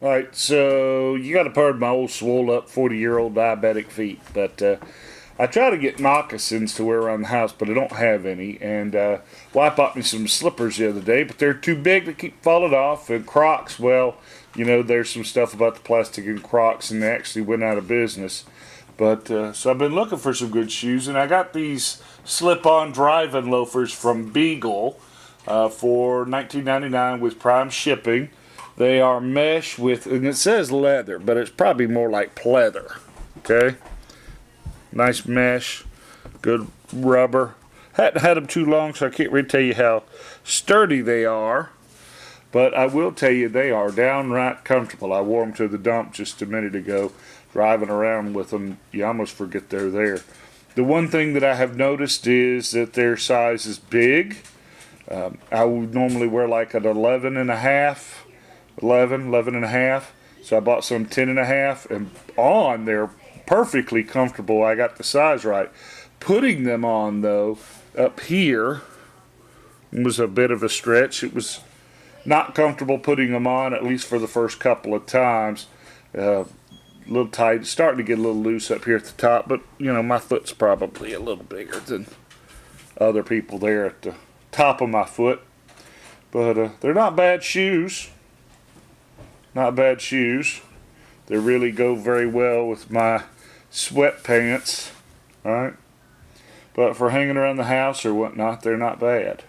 Alright, so you got to pardon my old swole up 40-year-old diabetic feet, but I try to get moccasins to wear around the house, but I don't have any. And wife bought me some slippers the other day, but they're too big to keep falling off. And Crocs, well, there's some stuff about the plastic in Crocs, and they actually went out of business. But so I've been looking for some good shoes, and I got these slip-on driving loafers from Beeagle for $19.99 with prime shipping. They are mesh with, and it says leather, but it's probably more like pleather. Okay, nice mesh, good rubber. Hadn't had them too long, so I can't really tell you how sturdy they are. But I will tell you they are downright comfortable. I wore them to the dump just a minute ago, driving around with them. You almost forget they're there. The one thing that I have noticed is that their size is big. I would normally wear like an 11 and a half. 11 and a half. So I bought some 10 and a half, and on they're perfectly comfortable. I got the size right. Putting them on though, up here was a bit of a stretch. It was not comfortable putting them on, at least for the first couple of times. A little tight. It's starting to get a little loose up here at the top, but my foot's probably a little bigger than other people there at the top of my foot. But they're not bad shoes. Not bad shoes. They really go very well with my sweatpants. Alright. But for hanging around the house or whatnot, they're not bad.